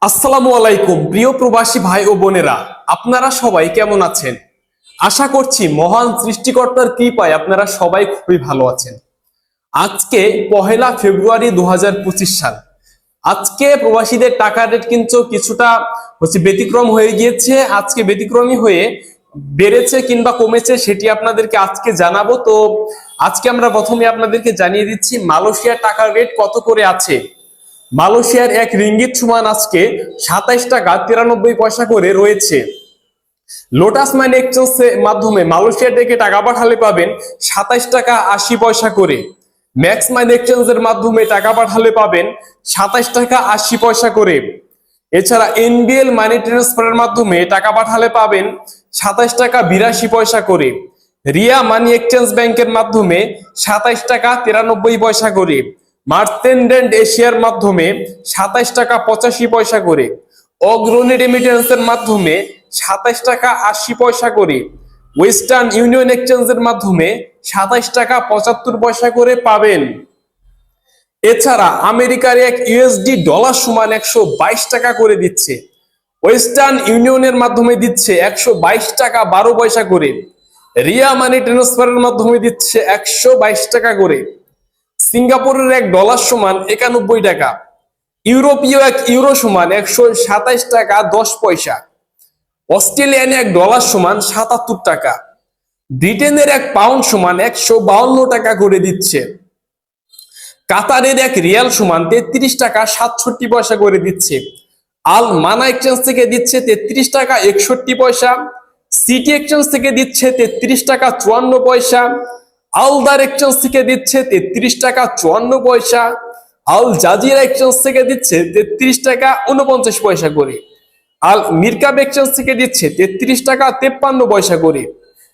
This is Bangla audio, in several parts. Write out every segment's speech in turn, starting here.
আসসালামু আলাইকুম প্রিয় প্রবাসী ভাই ও বোনেরা, আপনারা সবাই কেমন আছেন? আশা করছি মহান সৃষ্টিকর্তার কৃপায় আপনারা সবাই খুবই ভালো আছেন। আজকে পহেলা ফেব্রুয়ারি 2025 সাল। আজকে প্রবাসীদের টাকার রেট কিন্তু কিছুটা ব্যতিক্রম হয়ে গিয়েছে। আজকে ব্যতিক্রমী হয়ে বেড়েছে কিংবা কমেছে সেটি আপনাদেরকে আজকে জানাবো। তো আজকে আমরা প্রথমে আপনাদেরকে জানিয়ে দিচ্ছি মালয়েশিয়ার টাকার রেট কত করে আছে। মালয়েশিয়ার এক রিঙ্গিত সমান আজকে 27 টাকা 93 পয়সা করে রয়েছে। লোটাস মানি এক্সচেঞ্জের মাধ্যমে মালয়েশিয়া থেকে টাকা পাঠালে পাবেন 27 টাকা 80 পয়সা করে। ম্যাক্স মানি এক্সচেঞ্জের মাধ্যমে টাকা পাঠালে পাবেন 27 টাকা 80 পয়সা করে। এছাড়া এনবিএল মানি ট্রান্সফারের মাধ্যমে টাকা পাঠালে পাবেন 27 টাকা 82 পয়সা করে। রিয়া মানি এক্সচেঞ্জ ব্যাংকের মাধ্যমে 27 টাকা 93 পয়সা করে। মার্চেন্ডেন্ট এশিয়ার মাধ্যমে 27 টাকা 85 পয়সা করে। অগ্রণী রেমিটেন্সের মাধ্যমে 27 টাকা 80 পয়সা করে। ওয়েস্টার্ন ইউনিয়ন এক্সচেঞ্জের মাধ্যমে 27 টাকা 75 পয়সা করে পাবেন। এছাড়া আমেরিকার এক ইউএসডি ডলার সমান 122 টাকা করে দিচ্ছে। ওয়েস্টার্ন ইউনিয়নের মাধ্যমে দিচ্ছে 122 টাকা 12 পয়সা করে। রিয়া মানি ট্রান্সফারের মাধ্যমে দিচ্ছে 122 টাকা করে। সিঙ্গাপুরের এক ডলার সমান 91 টাকা। ইউরোপীয় এক ইউরো সমান 127 টাকা 10 পয়সা। অস্ট্রেলিয়ান এক ডলার সমান 77 টাকা। ব্রিটেনের এক পাউন্ড সমান 152 টাকা করে দিচ্ছে। কাতারের এক রিয়াল সমান 33 টাকা 67 পয়সা করে দিচ্ছে। আল মানা এক্সচেঞ্জ থেকে দিচ্ছে 33 টাকা 61 পয়সা। সিটি এক্সচেঞ্জ থেকে দিচ্ছে 33 টাকা 54 পয়সা। আলদার এক্সচেঞ্জ থেকে দিচ্ছে 33 টাকা 54 পয়সা। আল জাজিরা এক্সচেঞ্জ থেকে দিচ্ছে 33 টাকা 49 পয়সা করে। আল মিরকাব এক্সচেঞ্জ থেকে দিচ্ছে 33 টাকা 53 পয়সা করে।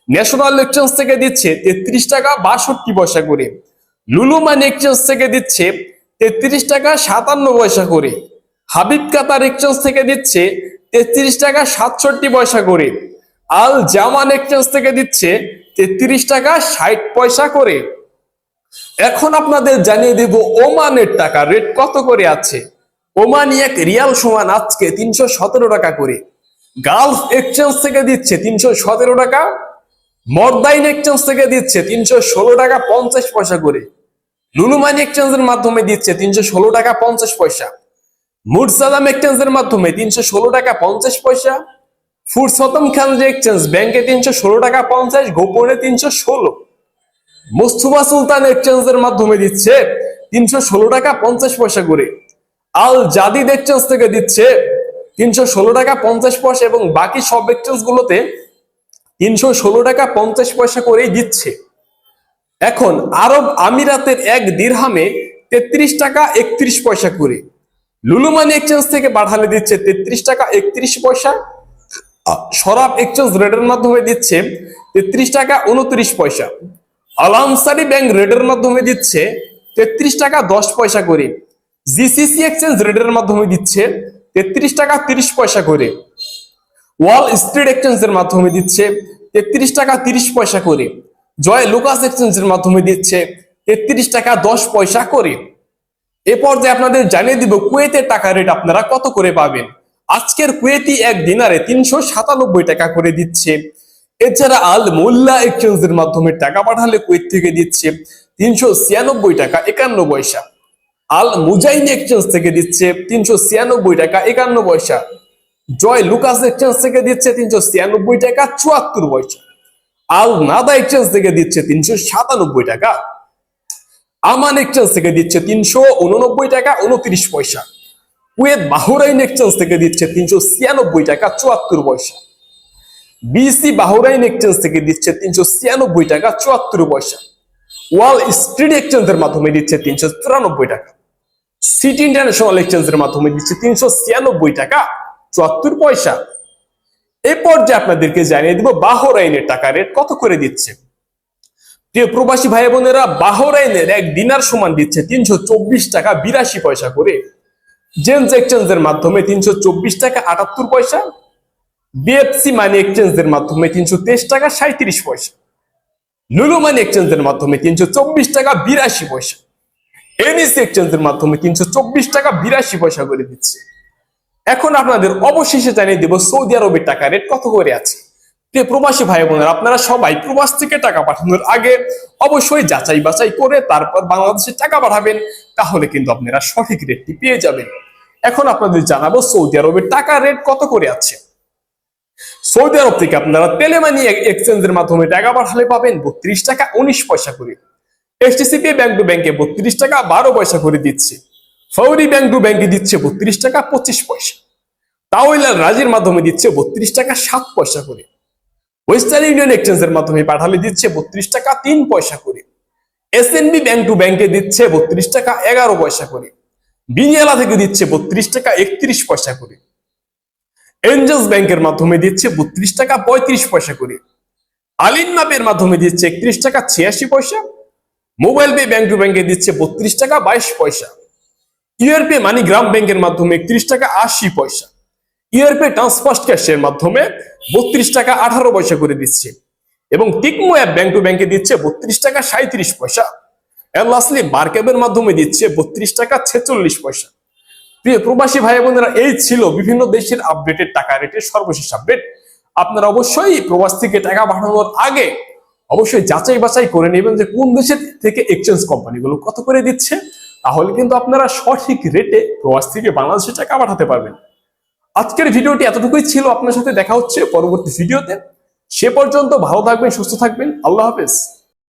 ন্যাশনাল এক্সচেঞ্জ থেকে দিচ্ছে 33 টাকা 62 পয়সা করে। লুলু মানি এক্সচেঞ্জ থেকে দিচ্ছে 33 টাকা 57 পয়সা করে। হাবিব কাতার এক্সচেঞ্জ থেকে দিচ্ছে 33 টাকা 67 পয়সা করে। আল জামান এক্সচেঞ্জ থেকে দিচ্ছে 33 টাকা 60 পয়সা করে। এখন আপনাদের জানিয়ে দেব ওমানের টাকা রেট কত করে আছে। ওমানি এক রিয়াল সমান আজকে 317 টাকা করে। গালফ এক্সচেঞ্জ থেকে দিচ্ছে 317 টাকা। মর্দাইন এক্সচেঞ্জ থেকে দিচ্ছে 316 টাকা 50 পয়সা করে। লুলু মানি এক্সচেঞ্জের মাধ্যমে দিচ্ছে 316 টাকা 50 পয়সা। মুরসালাম এক্সচেঞ্জের মাধ্যমে 316 টাকা 50 পয়সা। ফুরসতম খানজি এক্সচেঞ্জ ব্যাংকে 316 টাকা 50, গোপনে 316। মুস্তফা সুলতান এক্সচেঞ্জের মাধ্যমে দিচ্ছে 316 টাকা 50 পয়সা করে। আল জাদিদ এক্সচেঞ্জ থেকে দিচ্ছে 316 টাকা 50 পয়সা এবং বাকি সব এক্সচেঞ্জ গুলোতে 316 টাকা 50 পয়সা করেই দিচ্ছে। এখন আরব আমিরাতের এক দিরহামে 33 টাকা 31 পয়সা করে। লুলু মানি এক্সচেঞ্জ থেকে পাঠালে দিচ্ছে 33 টাকা 31 পয়সা। সরাব এক্সচেঞ্জ রেটের মাধ্যমে দিচ্ছে 33 টাকা 29 পয়সা। আল আনসারি ব্যাংক রেটের মাধ্যমে দিচ্ছে 33 টাকা 10 পয়সা করে। জিসিসি এক্সচেঞ্জ রেটের মাধ্যমে দিচ্ছে 33 টাকা 30 পয়সা করে। ওয়াল স্ট্রিট এক্সচেঞ্জের মাধ্যমে দিচ্ছে 33 টাকা 30 পয়সা করে। জয় লুকাস এক্সচেঞ্জের মাধ্যমে দিচ্ছে 33 টাকা 10 পয়সা করে। এ পর্যায়ে আপনাদের জানিয়ে দিব কুয়েতের টাকা রেট আপনারা কত করে পাবেন। আজকের কুয়েতি এক দিনারে 397 টাকা করে দিচ্ছে। এছাড়া আল মোল্লা এক্সচেঞ্জের মাধ্যমে টাকা পাঠালে কুয়েত থেকে দিচ্ছে 396 টাকা 51 পয়সা। আল মুজাইন এক্সচেঞ্জ থেকে দিচ্ছে 396 টাকা 51 পয়সা। জয় লুকাস এক্সচেঞ্জ থেকে দিচ্ছে 396 টাকা 74 পয়সা। আল নাদা এক্সচেঞ্জ থেকে দিচ্ছে 397 টাকা। আমান এক্সচেঞ্জ থেকে দিচ্ছে 389 টাকা 29 পয়সা। কুয়েত বাহরাইন এক্সচেঞ্জ থেকে দিচ্ছে 396 টাকা 74 পয়সা। বিসি বাহরাইন এক্সচেঞ্জ থেকে দিচ্ছে 396 টাকা 74 পয়সা। ওয়াল স্ট্রিট এক্সচেঞ্জের মাধ্যমে দিচ্ছে 394 টাকা। সিটি ইন্টারন্যাশনাল এক্সচেঞ্জের মাধ্যমে দিচ্ছে 396 টাকা 74 পয়সা। এ পর্যায়ে আপনাদেরকে জানিয়ে দিব বাহরাইনের টাকা রেট কত করে দিচ্ছে। প্রিয় প্রবাসী ভাই বোনেরা, বাহরাইনের এক দিনার সমান দিচ্ছে 324 টাকা 82 পয়সা করে। জেন্স এক্সচেঞ্জের মাধ্যমে 324 টাকা 78 পয়সা। বিএফসি মানি এক্সচেঞ্জের মাধ্যমে 323 টাকা 37 পয়সা। লুলু মানি এক্সচেঞ্জের মাধ্যমে 324 টাকা 82 পয়সা। এনইসি এক্সচেঞ্জের মাধ্যমে 324 টাকা 82 পয়সা করে দিচ্ছে। এখন আপনাদের অবশেষে জানিয়ে দেব সৌদি আরবের টাকা রেট কত করে আছে। প্রিয় প্রবাসী ভাই বোনেরা, আপনারা সবাই প্রবাস থেকে টাকা পাঠানোর আগে অবশ্যই যাচাই বাছাই করে তারপর বাংলাদেশে টাকা পাঠাবেন, তাহলে কিন্তু আপনারা সঠিক রেটটি পেয়ে যাবেন। এখন আপনাদের জানাবো সৌদি আরবের টাকা রেট কত করে আছে। সৌদি আরব থেকে আপনারা তেলেমানি এক্সচেঞ্জের মাধ্যমে টাকা পাঠালে পাবেন 32 টাকা 19 পয়সা করে। এসটিসিপি ব্যাংক টু ব্যাংকে 32 টাকা 12 পয়সা করে দিচ্ছে। ফৌরি ব্যাংক টু ব্যাংকে দিচ্ছে 32 টাকা 25 পয়সা। তাওয়াইল আল রাজির মাধ্যমে দিচ্ছে 32 টাকা 7 পয়সা করে। ওয়েস্টার্ন ইউনিয়ন এক্সচেঞ্জের মাধ্যমে পাঠালে দিচ্ছে 32 টাকা 3 পয়সা করে। এসএনবি ব্যাংক টু ব্যাংকে দিচ্ছে 32 টাকা 11 পয়সা করে। বিনিয়ালা থেকে দিচ্ছে 32 টাকা 31 পয়সা করে। এঞ্জেলস ব্যাংকের মাধ্যমে দিচ্ছে 32 টাকা 35 পয়সা করে। আলিন মাপের মাধ্যমে দিচ্ছে 31 টাকা 86 পয়সা। মোবাইল পে ব্যাংক টু ব্যাংকে দিচ্ছে 32 টাকা 22 পয়সা। ইউআরপে মানিগ্রাম ব্যাংকের মাধ্যমে 31 টাকা 80 পয়সা। ইউআরপে ট্রান্সফার্স্ট ক্যাশের মাধ্যমে 32 টাকা 18 পয়সা করে দিচ্ছে এবং টিকমো অ্যাপ ব্যাংক টু ব্যাংকে দিচ্ছে 32 টাকা 37 পয়সা। লাস্টলি বারক্যাবের মাধ্যমে দিচ্ছে 32 টাকা 46 পয়সা। প্রিয় প্রবাসী ভাই বোনেরা, এই ছিল বিভিন্ন দেশের আপডেটেড টাকা রেটের সর্বশেষ আপডেট। আপনারা অবশ্যই প্রবাস থেকে টাকা পাঠানোর আগে অবশ্যই যাচাই বাছাই করে নেবেন যে কোন দেশের থেকে এক্সচেঞ্জ কোম্পানিগুলো কত করে দিচ্ছে, তাহলে কিন্তু আপনারা সঠিক রেটে প্রবাস থেকে বাংলাদেশে টাকা পাঠাতে পারবেন। আজকের ভিডিওটি এতটুকুই ছিল। আপনার সাথে দেখা হচ্ছে পরবর্তী ভিডিওতে। সে পর্যন্ত ভালো থাকবেন, সুস্থ থাকবেন। আল্লাহ হাফেজ।